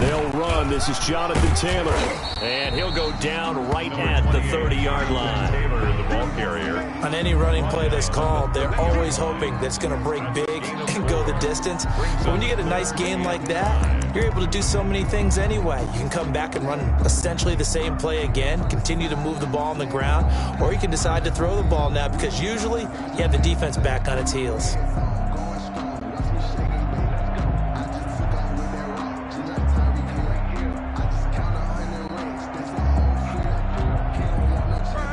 They'll run. This is Jonathan Taylor. And he'll go down right at the 30-yard line. Taylor, the ball carrier. On any running play that's called, they're always hoping that it's going to break big and go the distance. But when you get a nice gain like that, you're able to do so many things anyway. You can come back and run essentially the same play again, continue to move the ball on the ground, or you can decide to throw the ball now because usually you have the defense back on its heels.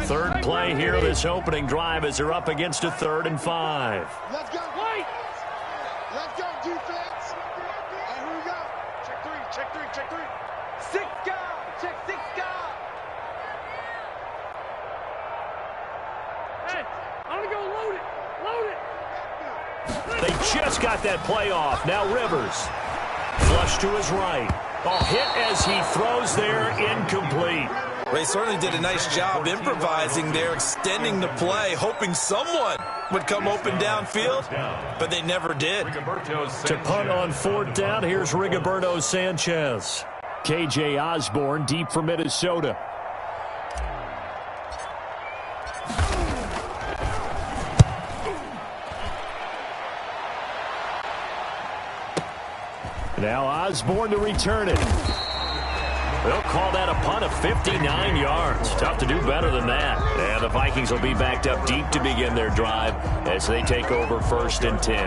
Third play here, this opening drive as they're up against a 3rd and 5. Let's go. Wait. Let's go, defense. And here we go. Check three, check three, check three. 6 guard. Check 6 guard. Hey, I'm going to go load it. Load it. They just got that play off. Now Rivers. Flush to his right. Ball hit as he throws there, incomplete. They certainly did a nice job improvising there, extending the play, hoping someone would come open downfield, but they never did. To punt on 4th down, here's Rigoberto Sanchez. KJ Osborne deep for Minnesota. Now Osborne to return it. They'll call that a punt of 59 yards. Tough to do better than that. And the Vikings will be backed up deep to begin their drive as they take over 1st and 10.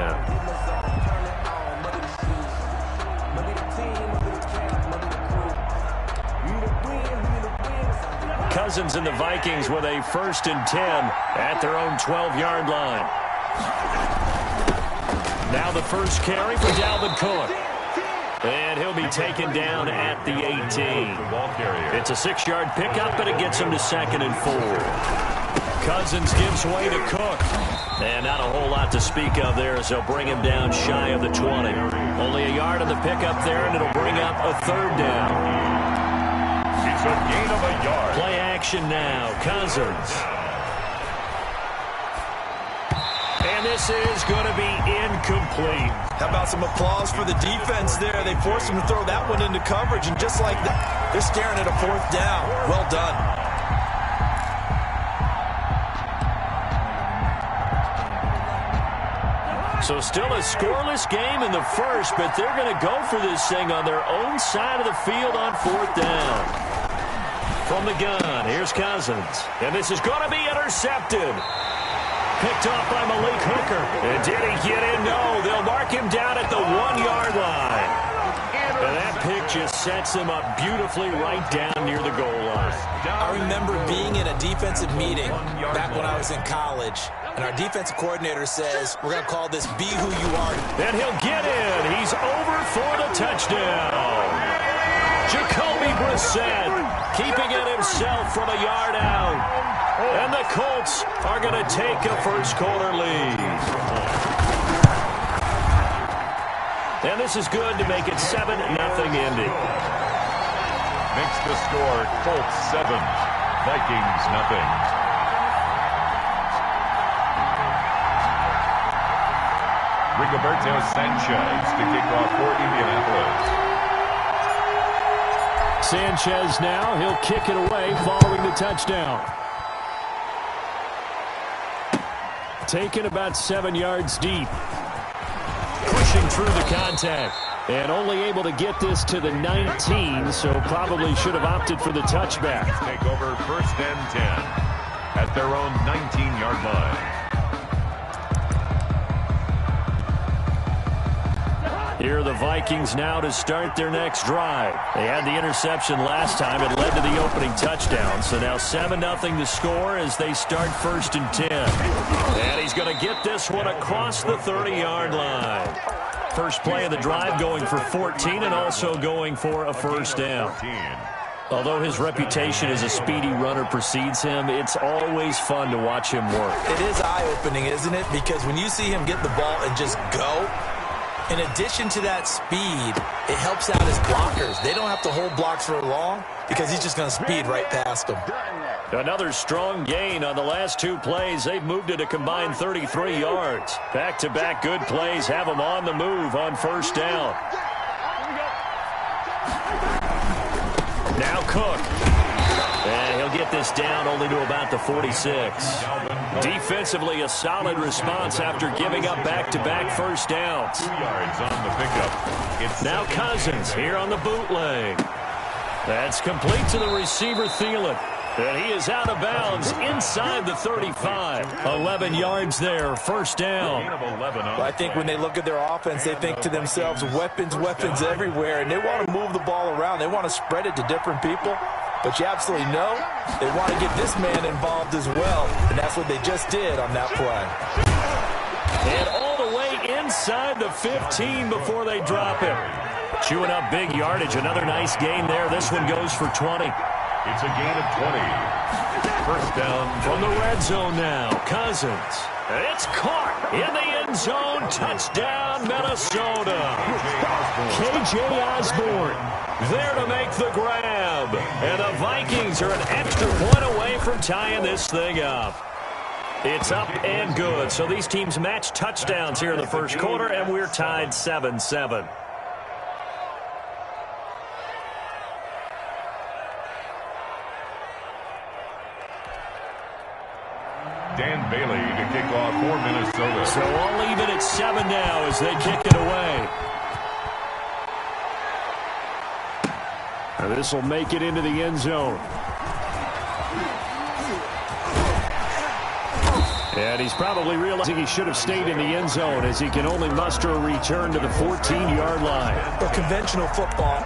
Cousins and the Vikings with a 1st and 10 at their own 12-yard line. Now the first carry for Dalvin Cook. And he'll be taken down at the 18. It's a 6-yard pickup, but it gets him to 2nd and 4. Cousins gives way to Cook. And not a whole lot to speak of there as they'll bring him down shy of the 20. Only a yard on the pickup there, and it'll bring up a 3rd down. It's a gain of a yard. Play action now. Cousins. And this is going to be incomplete. How about some applause for the defense there? They forced him to throw that one into coverage, and just like that, they're staring at a 4th down. Well done. So still a scoreless game in the first, but they're going to go for this thing on their own side of the field on 4th down. From the gun, here's Cousins. And this is going to be intercepted. Picked off by Malik Hooker. And did he get in? No. They'll mark him down at the 1-yard line. And that pick just sets him up beautifully right down near the goal line. I remember being in a defensive meeting back when I was in college, and our defensive coordinator says, we're going to call this Be Who You Are. And he'll get in. He's over for the touchdown. Jacoby Brissett keeping it himself from a yard out. And the Colts are going to take a first-quarter lead. And this is good to make it 7-0 Indy. Makes the score Colts 7, Vikings nothing. Rigoberto Sanchez to kick off for Indianapolis. Sanchez now, he'll kick it away following the touchdown. Taken about 7 yards deep. Pushing through the contact. And only able to get this to the 19, so probably should have opted for the touchback. Take over 1st and 10 at their own 19-yard line. Here are the Vikings now to start their next drive. They had the interception last time. It led to the opening touchdown. So now 7-0 to score as they start 1st and 10. And he's going to get this one across the 30-yard line. First play of the drive going for 14 and also going for a 1st down. Although his reputation as a speedy runner precedes him, it's always fun to watch him work. It is eye-opening, isn't it? Because when you see him get the ball and just go, in addition to that speed, it helps out his blockers. They don't have to hold blocks for long because he's just going to speed right past them. Another strong gain on the last 2 plays. They've moved it a combined 33 yards. Back-to-back good plays have them on the move on 1st down. Now Cook. And he'll get this down only to about the 46. Defensively, a solid response after giving up back-to-back first downs. 2 yards on the pickup. Now Cousins here on the bootleg. That's complete to the receiver, Thielen. And he is out of bounds inside the 35. 11 yards there, first down. Well, I think when they look at their offense, they think to themselves, weapons, weapons everywhere, and they want to move the ball around. They want to spread it to different people. But you absolutely know they want to get this man involved as well, and that's what they just did on that play. And all the way inside the 15 before they drop him. Chewing up big yardage. Another nice gain there. This one goes for 20. It's a gain of 20. First down from the red zone now. Cousins. It's caught in the end zone. Touchdown, Minnesota. K.J. Osborne there to make the grab. And the Vikings are an extra point away from tying this thing up. It's up and good. So these teams match touchdowns here in the first quarter, and we're tied 7-7. Dan Bailey to kick off for Minnesota. So all even at 7 now as they kick it away. And this will make it into the end zone. And he's probably realizing he should have stayed in the end zone as he can only muster a return to the 14-yard line. But conventional football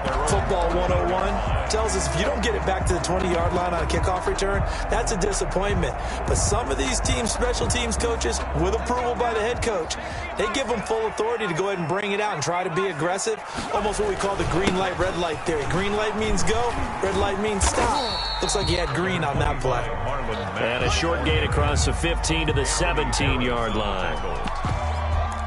101, tells us if you don't get it back to the 20-yard line on a kickoff return, that's a disappointment. But some of these teams, special teams coaches, with approval by the head coach, they give them full authority to go ahead and bring it out and try to be aggressive. Almost what we call the green light, red light theory. Green light means go, red light means stop. Looks like he had green on that play. And a short gain across the 15 to the 17-yard line.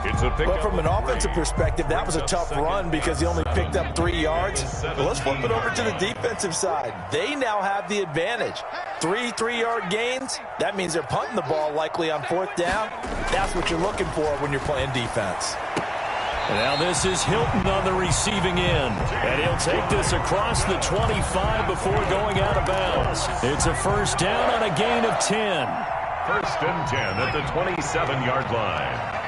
But from an offensive perspective, that was a tough run because he only picked up 3 yards. Well, let's flip it over to the defensive side. They now have the advantage. 3 3-yard gains. That means they're punting the ball likely on 4th down. That's what you're looking for when you're playing defense. Now this is Hilton on the receiving end. And he'll take this across the 25 before going out of bounds. It's a first down on a gain of 10. First and 10 at the 27-yard line.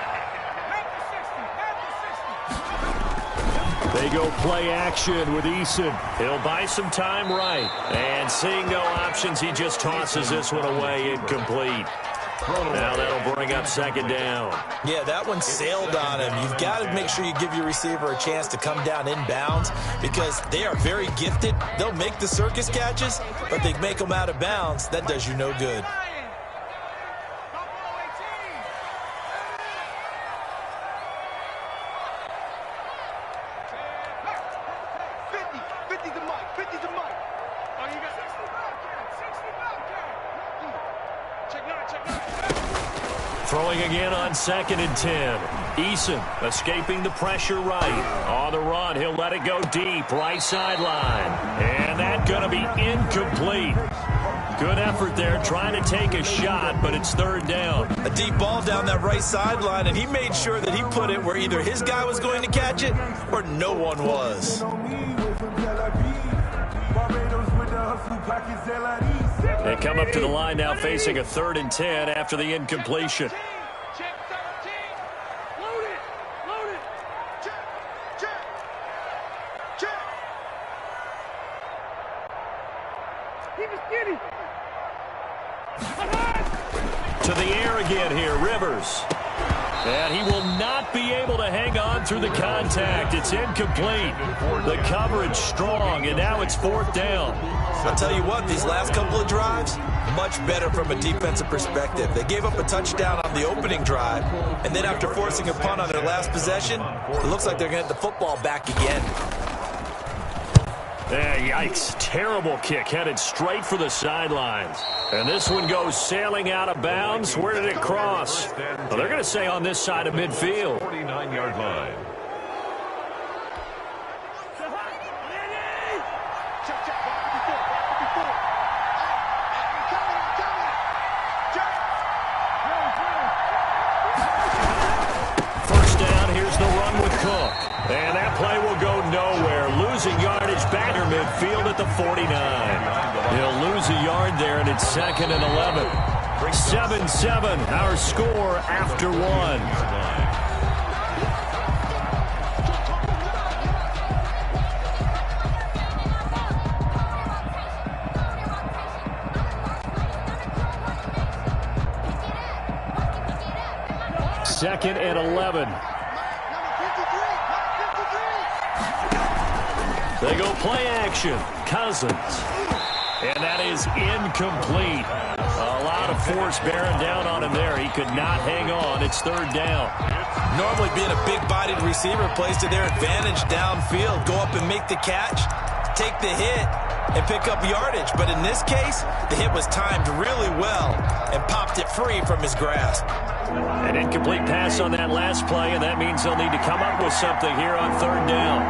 They go play action with Eason. He'll buy some time right. And seeing no options, he just tosses this one away incomplete. Now that'll bring up second down. Yeah, that one sailed on him. You've got to make sure you give your receiver a chance to come down inbounds because they are very gifted. They'll make the circus catches, but they make them out of bounds. That does you no good. Throwing again on 2nd and 10. Eason escaping the pressure right. On the run, he'll let it go deep, right sideline. And that's going to be incomplete. Good effort there, trying to take a shot, but it's 3rd down. A deep ball down that right sideline, and he made sure that he put it where either his guy was going to catch it or no one was. They come up to the line now facing a 3rd and 10 after the incompletion. To the air again here, Rivers. And he will not be able to hang on through the contact. It's incomplete. The coverage strong, and now it's 4th down. I'll tell you what, these last couple of drives, much better from a defensive perspective. They gave up a touchdown on the opening drive, and then after forcing a punt on their last possession, it looks like they're going to get the football back again. Yikes. Terrible kick headed straight for the sidelines. And this one goes sailing out of bounds. Where did it cross? Well, they're going to say on this side of midfield. 49-yard line. First down, here's the run with Cook. And that play will go nowhere. Losing yardage back near midfield at the 49. He'll lose a yard there, and it's 2nd and 11. 7-7, our score after 1. Second and 11. They go play action. Cousins. And that is incomplete. A lot of force bearing down on him there. He could not hang on. It's 3rd down. Normally being a big-bodied receiver plays to their advantage downfield. Go up and make the catch, take the hit, and pick up yardage. But in this case, the hit was timed really well and popped it free from his grasp. An incomplete pass on that last play, and that means they'll need to come up with something here on 3rd down.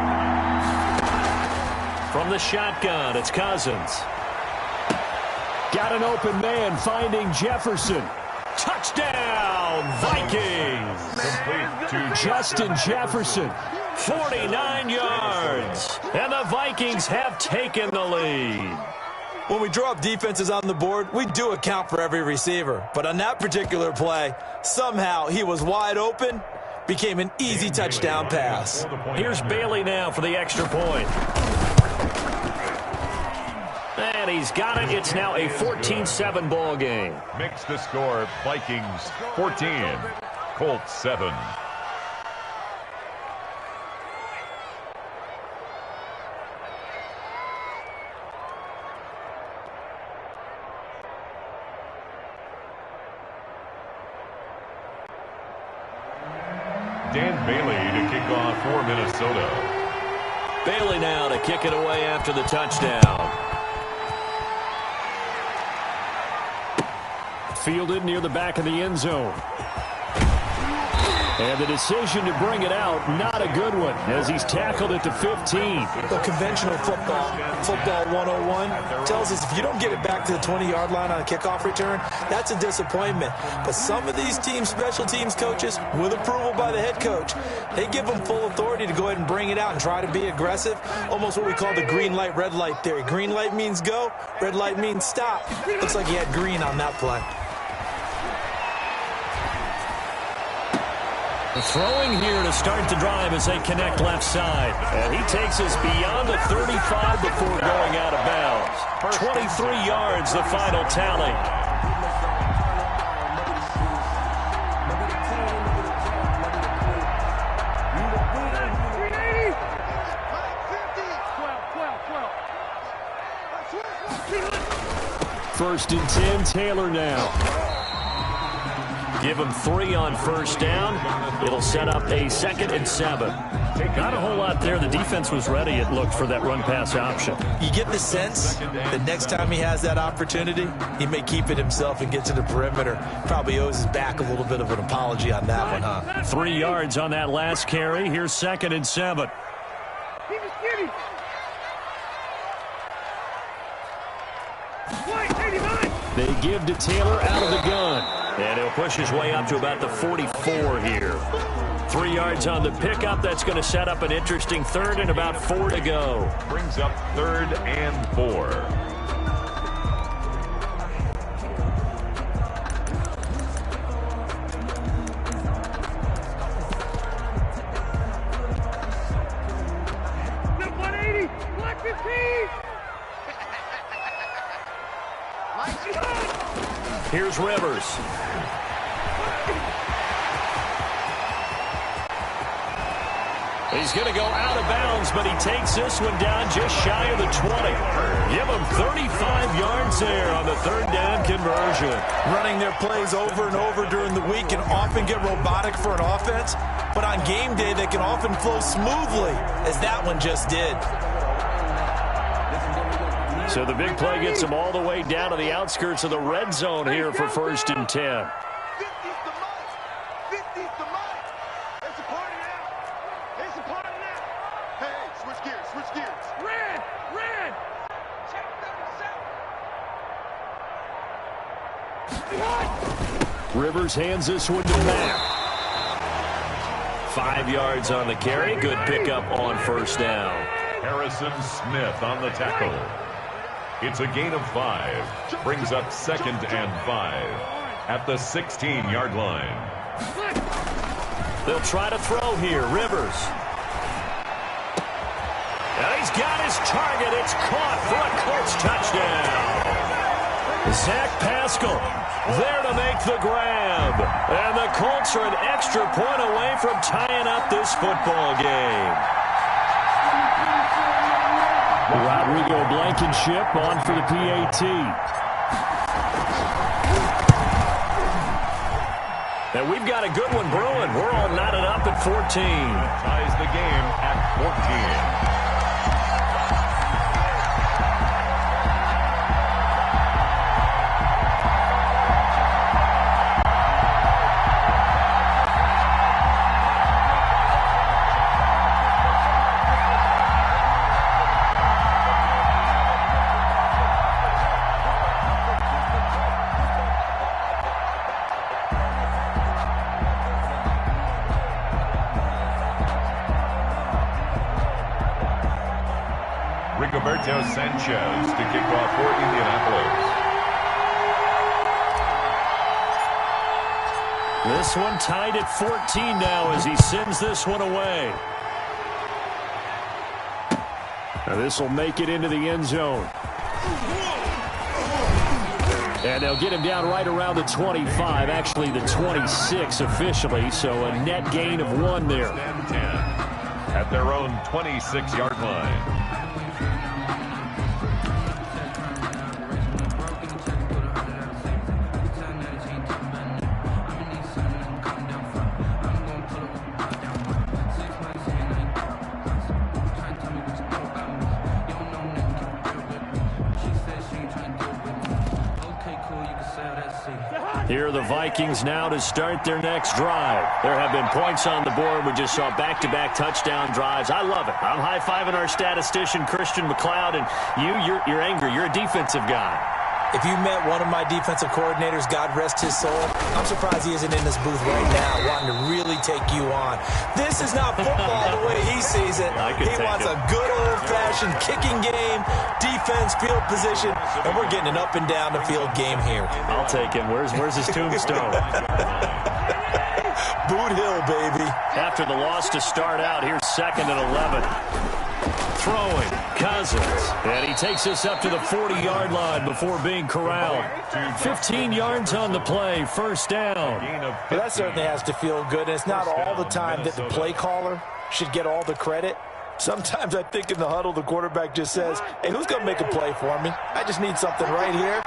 From the shotgun, it's Cousins. Got an open man, finding Jefferson. Touchdown, Vikings! Justin Jefferson, 49 yards. And the Vikings have taken the lead. When we draw up defenses on the board, we do account for every receiver. But on that particular play, somehow he was wide open, became an easy touchdown pass. Here's Bailey now for the extra point. And he's got it. It's now a 14-7 ball game. Makes the score Vikings 14, Colts 7. Dan Bailey to kick off for Minnesota. Bailey now to kick it away after the touchdown. Fielded near the back of the end zone. And the decision to bring it out, not a good one, as he's tackled at the 15. The conventional football 101, tells us if you don't get it back to the 20-yard line on a kickoff return, that's a disappointment. But some of these teams, special teams coaches, with approval by the head coach, they give them full authority to go ahead and bring it out and try to be aggressive, almost what we call the green light, red light theory. Green light means go, red light means stop. Looks like he had green on that play. Throwing here to start the drive as they connect left side. And he takes us beyond the 35 before going out of bounds. 23 yards, the final tally. First and 10, Taylor now. Give him 3 on first down. It'll set up a 2nd and 7. Not a whole lot there. The defense was ready, it looked, for that run-pass option. You get the sense that next time he has that opportunity, he may keep it himself and get to the perimeter. Probably owes his back a little bit of an apology on that one, huh? 3 yards on that last carry. Here's 2nd and 7. They give to Taylor out of the gun. And he'll push his way up to about the 44 here. 3 yards on the pickup. That's going to set up an interesting 3rd and about 4 to go. Brings up 3rd and 4. Here's Rivers. He's going to go out of bounds, but he takes this one down just shy of the 20. Give him 35 yards there on the 3rd down conversion. Running their plays over and over during the week can often get robotic for an offense, but on game day they can often flow smoothly, as that one just did. So the big play gets him all the way down to the outskirts of the red zone here for 1st and 10. 50's the money. 50's the money. It's a party now. It's a party now. Hey, switch gears, switch gears. Red, red. Check 37. Rivers hands this one to Matt. 5 yards on the carry. Good pickup on first down. Harrison Smith on the tackle. It's a gain of 5. Brings up 2nd and 5 at the 16-yard line. They'll try to throw here. Rivers. And he's got his target. It's caught for a Colts touchdown. Zach Pascal there to make the grab. And the Colts are an extra point away from tying up this football game. Rodrigo Blankenship on for the PAT. And we've got a good one brewing. We're all knotted up at 14. Ties the game at 14. Sanchez to kick off for Indianapolis. This one tied at 14 now as he sends this one away. Now this will make it into the end zone. And they'll get him down right around the 25, actually the 26 officially, so a net gain of 1 there. 10 at their own 26-yard line. Here are the Vikings now to start their next drive. There have been points on the board. We just saw back-to-back touchdown drives. I love it. I'm high-fiving our statistician, Christian McLeod, and you're angry. You're a defensive guy. If you met one of my defensive coordinators, God rest his soul, I'm surprised he isn't in this booth right now wanting to really take you on. This is not football the way he sees it. He wants a good old-fashioned kicking game, defense, field position, and we're getting an up-and-down-the-field game here. I'll take him. Where's his tombstone? Boot Hill, baby. After the loss to start out, here's 2nd and 11. Throwing, Cousins, and he takes us up to the 40-yard line before being corralled. 15 yards on the play, first down. Well, that certainly has to feel good. And it's not all the time that the play caller should get all the credit. Sometimes I think in the huddle, the quarterback just says, hey, who's going to make a play for me? I just need something right here.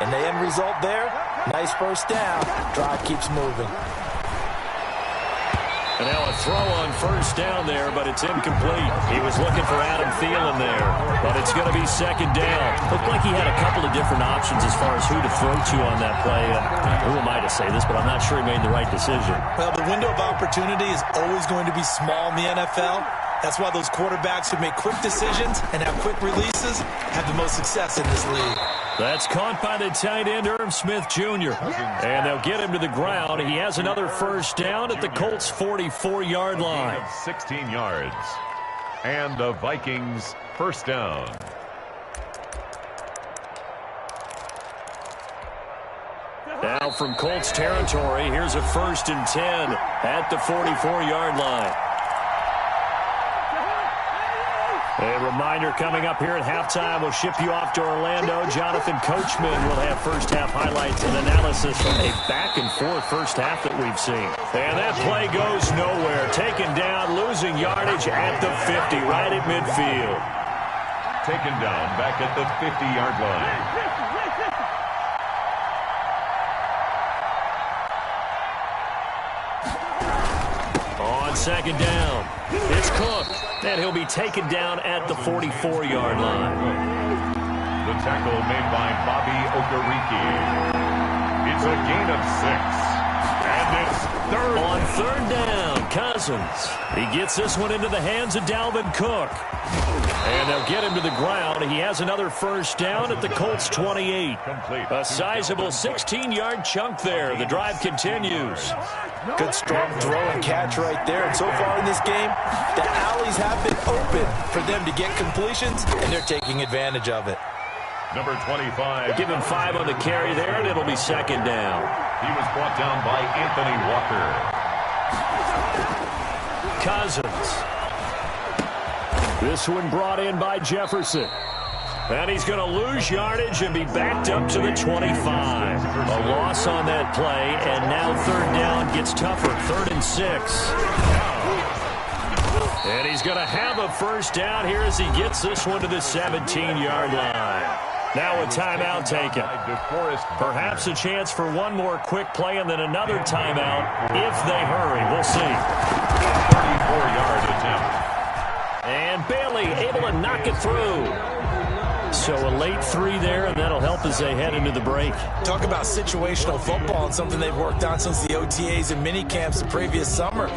And the end result there, nice first down. Drive keeps moving. And now a throw on first down there, but it's incomplete. He was looking for Adam Thielen there, but it's going to be 2nd down. Looked like he had a couple of different options as far as who to throw to on that play. Who am I to say this, but I'm not sure he made the right decision. Well, the window of opportunity is always going to be small in the NFL. That's why those quarterbacks who make quick decisions and have quick releases have the most success in this league. That's caught by the tight end, Irv Smith Jr. And they'll get him to the ground. He has another first down at the Colts' 44-yard line. 16 yards. And the Vikings first down. Now from Colts territory, here's a 1st and 10 at the 44-yard line. A reminder coming up here at halftime, we'll ship you off to Orlando. Jonathan Coachman will have first-half highlights and analysis from a back-and-forth first half that we've seen. And that play goes nowhere. Taken down, losing yardage at the 50, right at midfield. Taken down back at the 50-yard line. On 2nd down, it's Cook. And he'll be taken down at the 44-yard line. The tackle made by Bobby Okereke. It's a gain of 6. And it's 3rd on third down, Cousins. He gets this one into the hands of Dalvin Cook. And they'll get him to the ground. He has another first down at the Colts 28. A sizable 16-yard chunk there. The drive continues. Good strong throw and catch right there. And so far in this game, the alleys have been open for them to get completions, and they're taking advantage of it. Number 25. Give him 5 on the carry there, and it'll be second down. He was brought down by Anthony Walker. Cousins. This one brought in by Jefferson. And he's going to lose yardage and be backed up to the 25. A loss on that play, and now third down gets tougher. 3rd and 6. And he's going to have a first down here as he gets this one to the 17-yard line. Now a timeout taken. Perhaps a chance for one more quick play and then another timeout if they hurry. We'll see. 34-yard attempt. And Bailey able to knock it through. So a late 3 there, and that'll help as they head into the break. Talk about situational football and something they've worked on since the OTAs and mini camps the previous summer.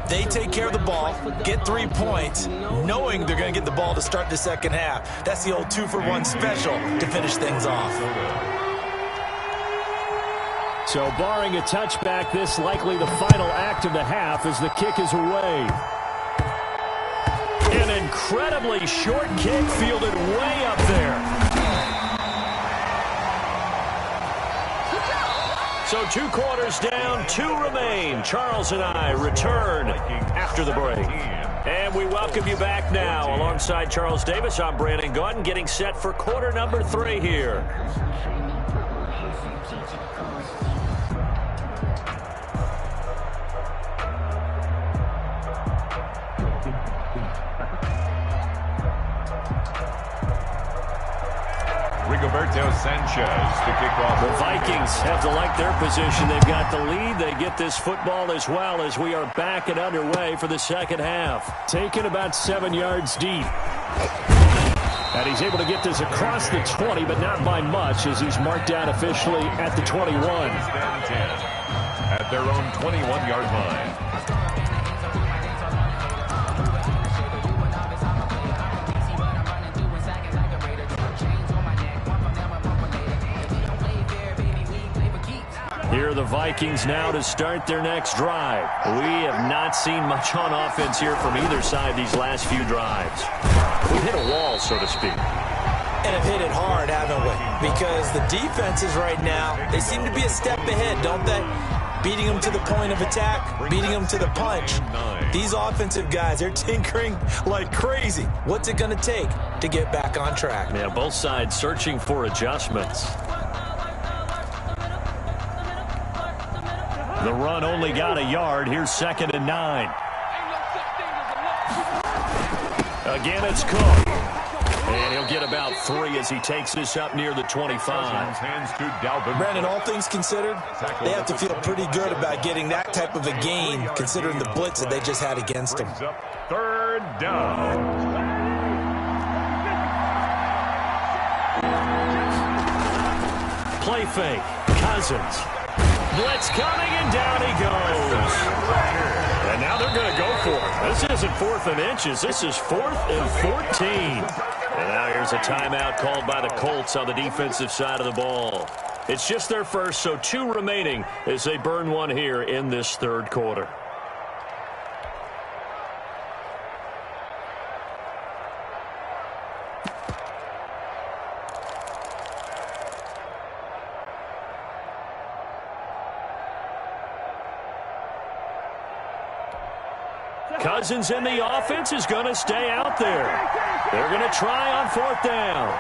They take care of the ball, get 3 points, knowing they're going to get the ball to start the second half. That's the old 2-for-1 special to finish things off. So barring a touchback, this likely the final act of the half as the kick is away. An incredibly short kick fielded way up there. So 2 quarters down, 2 remain. Charles and I return after the break. And we welcome you back now. Alongside Charles Davis, I'm Brandon Gaudin, getting set for quarter number 3 here. Rigoberto Sanchez to kick off. The Vikings have to like their position. They've got the lead. They get this football as well as we are back and underway for the second half. Taken about 7 yards deep. And he's able to get this across the 20, but not by much as he's marked down officially at the 21. At their own 21-yard line. Here are the Vikings now to start their next drive. We have not seen much on offense here from either side these last few drives. We've hit a wall, so to speak. And have hit it hard, haven't we? Because the defenses right now, they seem to be a step ahead, don't they? Beating them to the point of attack, beating them to the punch. These offensive guys, they're tinkering like crazy. What's it going to take to get back on track? Yeah, both sides searching for adjustments. The run only got a yard. Here's 2nd and 9. Again, it's Cook. And he'll get about 3 as he takes this up near the 25. Brandon, all things considered, they have to feel pretty good about getting that type of a gain, considering the blitz that they just had against them. 3rd down. Play fake. Cousins. Blitz coming, and down he goes. And now they're going to go for it. This isn't 4th and inches. This is 4th and 14. And now here's a timeout called by the Colts on the defensive side of the ball. It's just their first, so 2 remaining as they burn one here in this 3rd quarter. Cousins in the offense is going to stay out there. They're going to try on 4th down.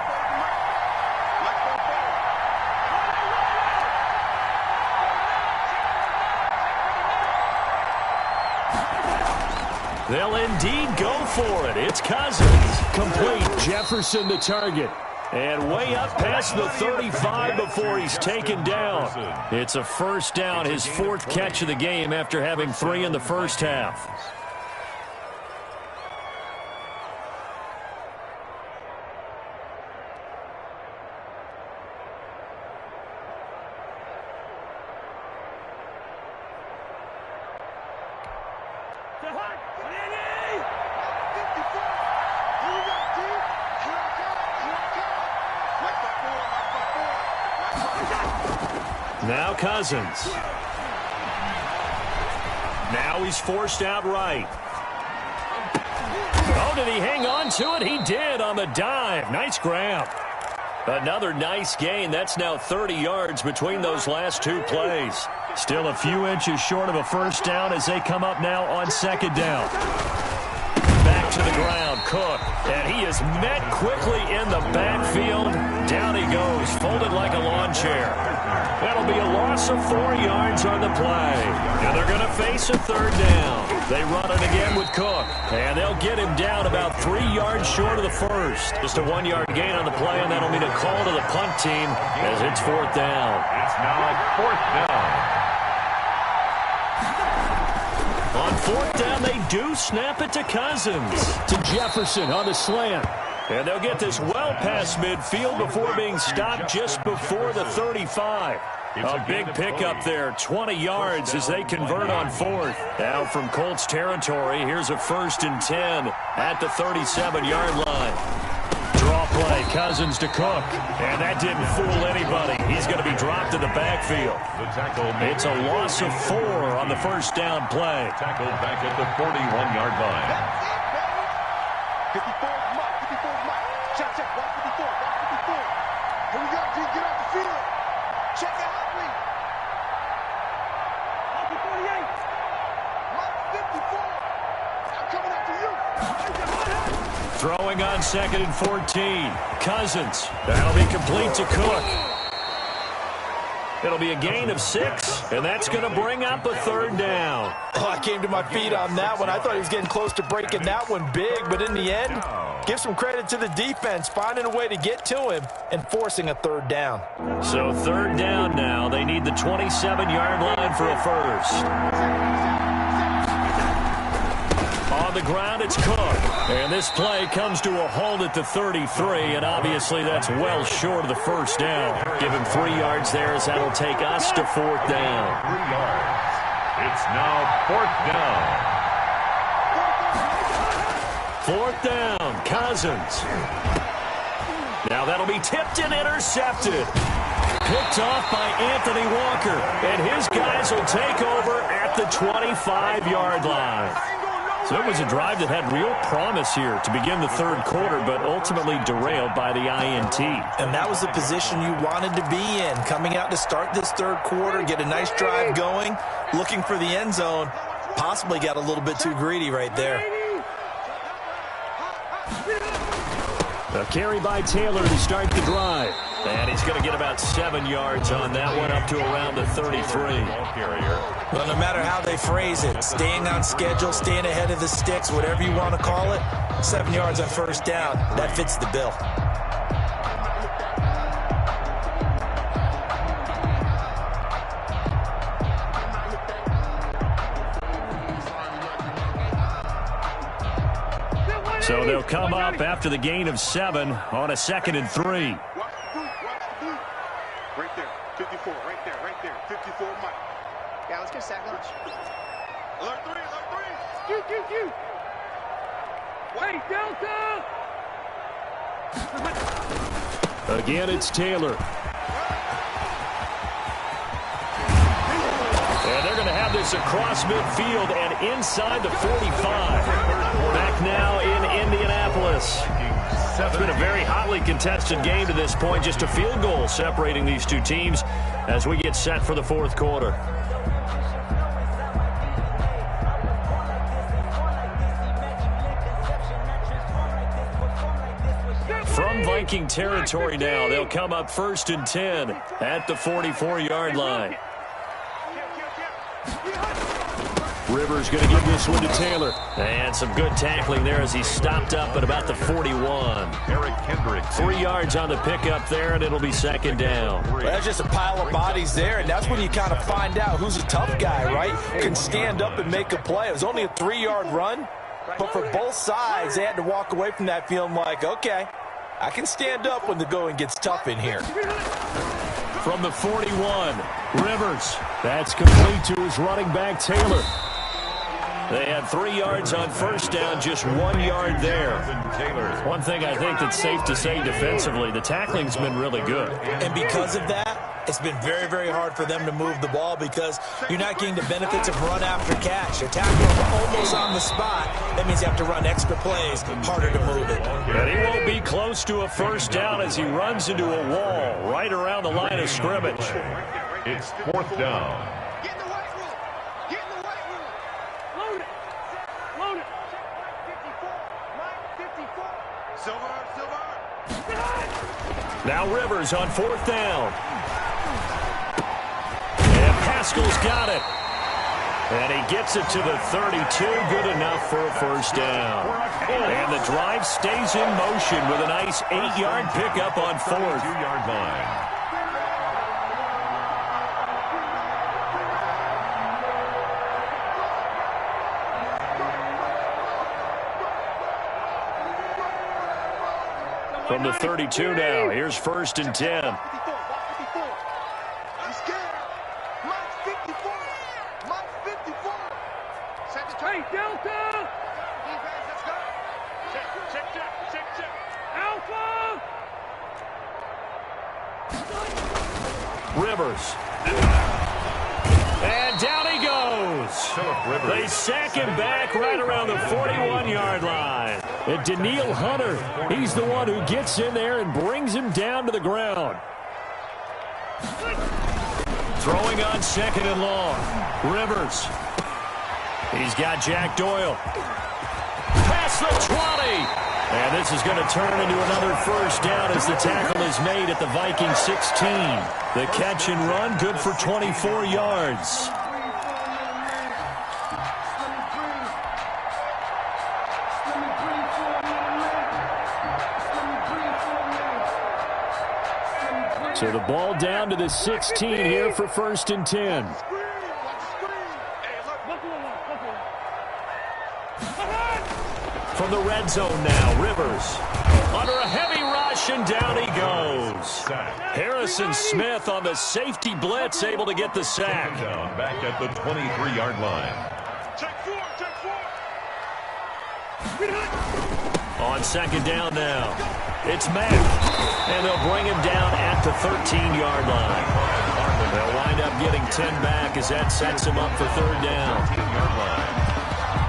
They'll indeed go for it. It's Cousins. Complete. Jefferson the target. And way up past the 35 before he's taken down. It's a first down, his 4th catch of the game after having 3 in the first half. Now Cousins. Now he's forced out right. Oh, did he hang on to it? He did on the dive. Nice grab. Another nice gain. That's now 30 yards between those last two plays. Still a few inches short of a first down as they come up now on second down. Back to the ground, Cook. And he is met quickly in the backfield. Down he goes, folded like a lawn chair. That'll be a loss of 4 yards on the play. And they're going to face a third down. They run it again with Cook. And they'll get him down about 3 yards short of the first. Just a 1 yard gain on the play, and that'll mean a call to the punt team as it's fourth down. It's now fourth down. On fourth down, they do snap it to Cousins. To Jefferson on the slant. And they'll get this well past midfield before being stopped just before the 35. A big pickup there, 20 yards as they convert on fourth. Now from Colts territory, here's a 1st and 10 at the 37-yard line. Draw play, Cousins to Cook. And that didn't fool anybody. He's going to be dropped in the backfield. It's a loss of 4 on the first down play. Tackled back at the 41-yard line. 54 is Mike. 54 is Mike. Check, check. Watch 54. Watch 54. Here we go, G. Get off the field. Check it out, please. Mike 48. Mike 54. I'm coming after you. Throwing on 2nd and 14. Cousins. That'll be complete to Cook. It'll be a gain of 6, and that's going to bring up a third down. Oh, I came to my feet on that one. I thought he was getting close to breaking that one big, but in the end, give some credit to the defense, finding a way to get to him and forcing a third down. So third down now. They need the 27-yard line for a first. On the ground, it's Cook. And this play comes to a halt at the 33, and obviously that's well short of the first down. Give him 3 yards there as that'll take us to fourth down. 3 yards. It's now fourth down. Fourth down, Cousins. Now that'll be tipped and intercepted. Picked off by Anthony Walker, and his guys will take over at the 25-yard line. So it was a drive that had real promise here to begin the third quarter, but ultimately derailed by the INT. And that was the position you wanted to be in, coming out to start this third quarter, get a nice drive going, looking for the end zone. Possibly got a little bit too greedy right there. A carry by Taylor to start the drive. And he's going to get about 7 yards on that one, up to around the 33. Well, no matter how they phrase it, staying on schedule, staying ahead of the sticks, whatever you want to call it, 7 yards on first down, that fits the bill. So they'll come up after the gain of 7 on a 2nd and 3. Watch the boot. Right there. 54. Right there. 54 Mike. Yeah, let's get a sack lunch. Alert 3. Q. Wait, Delta! Again, it's Taylor. And they're going to have this across midfield and inside the 45. Back now in Indianapolis. It's been a very hotly contested game to this point. Just a field goal separating these two teams as we get set for the fourth quarter. From Viking territory now, they'll come up 1st and 10 at the 44-yard line. Rivers going to give this one to Taylor. And some good tackling there as he stopped up at about the 41. Eric Kendrick. 3 yards on the pickup there, and it'll be second down. Well, that's just a pile of bodies there, and that's when you kind of find out who's a tough guy, right? Can stand up and make a play. It was only a 3-yard run, but for both sides, they had to walk away from that feeling like, okay, I can stand up when the going gets tough in here. From the 41, Rivers. That's complete to his running back, Taylor. They had 3 yards on first down, just 1 yard there. One thing I think that's safe to say defensively, the tackling's been really good. And because of that, it's been very, very hard for them to move the ball because you're not getting the benefits of run after catch. You're tackling almost on the spot. That means you have to run extra plays, harder to move it. And he won't be close to a first down as he runs into a wall right around the line of scrimmage. It's 4th down. Get in the white room. Get in the white room. Load it. Load it. Mike 54. Silver. Now Rivers on 4th down. And Pascal's got it. And he gets it to the 32. Good enough for a first down. And the drive stays in motion with a nice 8-yard pickup on 4th. 2-yard line. From the 32 now, here's 1st and 10. I'm scared. Mike 54. Mike 54. Second Hey, Delta! defense, let's go. Check. Alpha! Rivers. And down he goes. They sack him back right around the 41-yard line. And Daniil Hunter, he's the one who gets in there and brings him down to the ground. Throwing on 2nd and long. Rivers. He's got Jack Doyle. Past the 20. And this is going to turn into another first down as the tackle is made at the Vikings 16. The catch and run, good for 24 yards. So the ball down to the 16 here for 1st and 10. From the red zone now, Rivers. Under a heavy rush, and down he goes. Harrison Smith on the safety blitz, able to get the sack. Back at the 23-yard line. Check four. On 2nd down now, it's Mack. And they'll bring him down at the 13-yard line. They'll wind up getting 10 back as that sets him up for 3rd down. 13-yard line.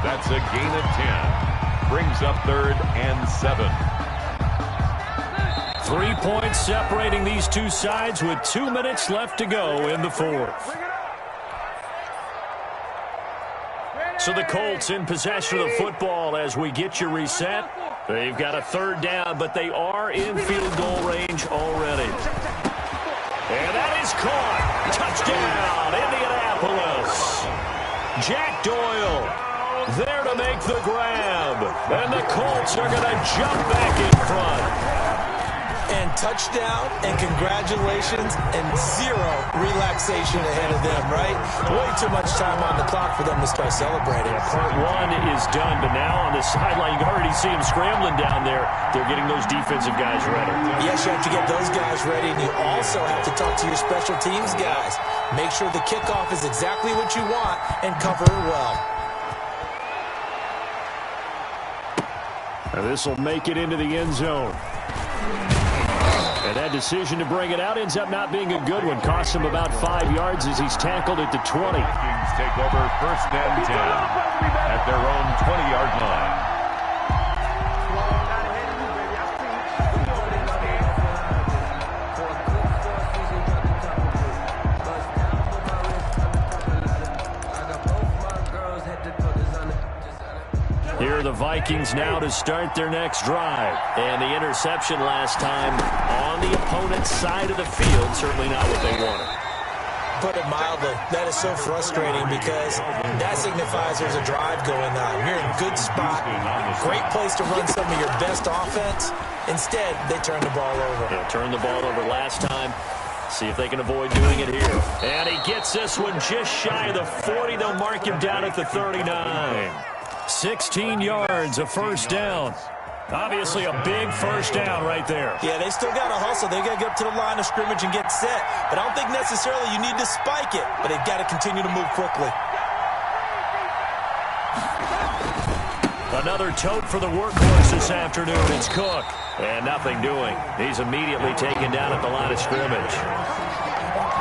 That's a gain of 10. Brings up 3rd and 7. 3 points separating these two sides with 2 minutes left to go in the 4th. So the Colts in possession of the football as we get you reset. They've got a 3rd down, but they are in field goal range already. And that is caught. Touchdown, Indianapolis. Jack Doyle there to make the grab. And the Colts are going to jump back in front. And touchdown, and congratulations, and 0 relaxation ahead of them, right? Way too much time on the clock for them to start celebrating. Yeah, part 1 is done, but now on the sideline, you can already see them scrambling down there. They're getting those defensive guys ready. Yes, you have to get those guys ready, and you also have to talk to your special teams guys. Make sure the kickoff is exactly what you want and cover it well. Now this will make it into the end zone. And that decision to bring it out ends up not being a good one. Costs him about 5 yards as he's tackled at the 20. Vikings take over 1st and 10 at their own 20-yard line. Here are the Vikings now to start their next drive. And the interception last time on the opponent's side of the field, certainly not what they wanted. Put it mildly, that is so frustrating because that signifies there's a drive going on. You're in a good spot, great place to run some of your best offense. Instead, they turn the ball over. Yeah, turned the ball over last time. See if they can avoid doing it here. And he gets this one just shy of the 40. They'll mark him down at the 39. 16 yards, a first down. Obviously a big first down right there. Yeah, they still got to hustle. They got to get up to the line of scrimmage and get set. But I don't think necessarily you need to spike it, but they've got to continue to move quickly. Another tote for the workhorse this afternoon. It's Cook. And nothing doing. He's immediately taken down at the line of scrimmage.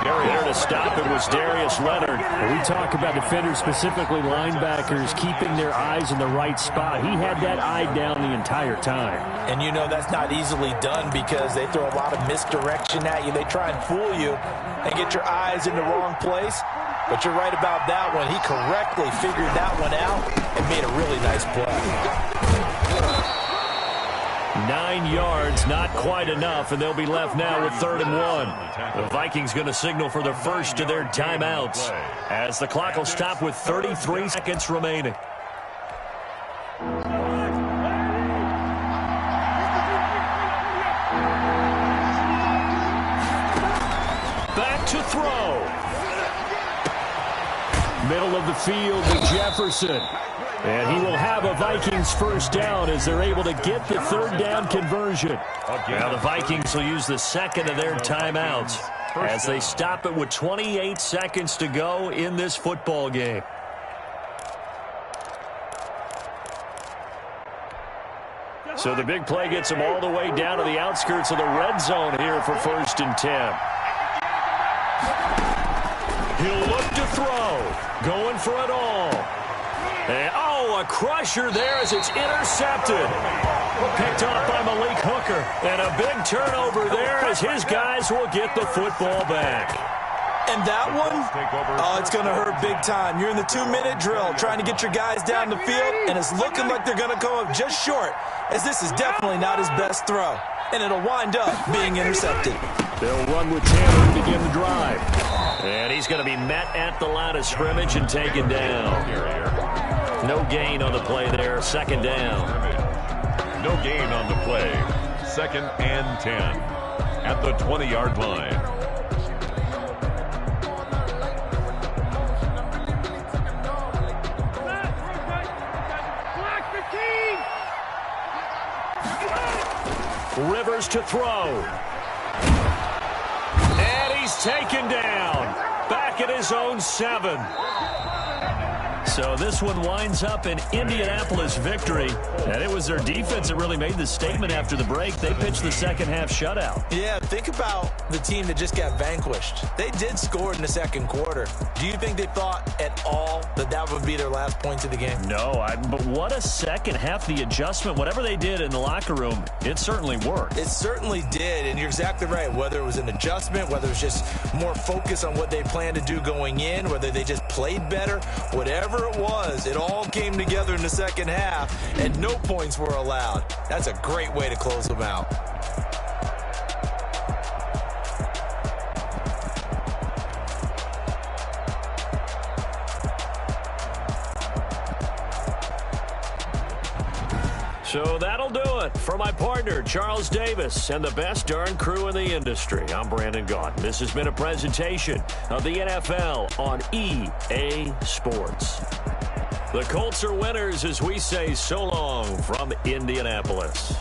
There to stop it was Darius Leonard. We talk about defenders, specifically linebackers, keeping their eyes in the right spot. He had that eye down the entire time. And you know that's not easily done because they throw a lot of misdirection at you. They try and fool you and get your eyes in the wrong place. But you're right about that one. He correctly figured that one out and made a really nice play. 9 yards, not quite enough, and they'll be left now with 3rd and 1. The Vikings going to signal for the first of their timeouts as the clock will stop with 33 seconds remaining. Back to throw. Middle of the field to Jefferson. And he will have a Vikings first down as they're able to get the 3rd down conversion. Now the Vikings will use the second of their timeouts as they stop it with 28 seconds to go in this football game. So the big play gets them all the way down to the outskirts of the red zone here for 1st and 10. He'll look to throw. Going for it all. And, a crusher there as it's intercepted. Picked off by Malik Hooker. And a big turnover there as his guys will get the football back. And that one, it's going to hurt big time. You're in the 2-minute drill trying to get your guys down the field, and it's looking like they're going to come up just short, as this is definitely not his best throw. And it'll wind up being intercepted. They'll run with Taylor and begin the drive. And he's going to be met at the line of scrimmage and taken down. No gain on the play there, 2nd down. No gain on the play, 2nd and 10 at the 20-yard line. Rivers to throw. And he's taken down. Back at his own 7. So this one winds up an Indianapolis victory. And it was their defense that really made the statement after the break. They pitched the second half shutout. Yeah, think about the team that just got vanquished. They did score in the 2nd quarter. Do you think they thought at all that that would be their last points of the game? No, but what a second half. The adjustment, whatever they did in the locker room, it certainly worked. It certainly did, and you're exactly right. Whether it was an adjustment, whether it was just more focus on what they planned to do going in, whether they just played better, whatever it was, it all came together in the 2nd half, and no points were allowed. That's a great way to close them out. So that'll do it for my partner, Charles Davis, and the best darn crew in the industry. I'm Brandon Gaudin. This has been a presentation of the NFL on EA Sports. The Colts are winners as we say so long from Indianapolis.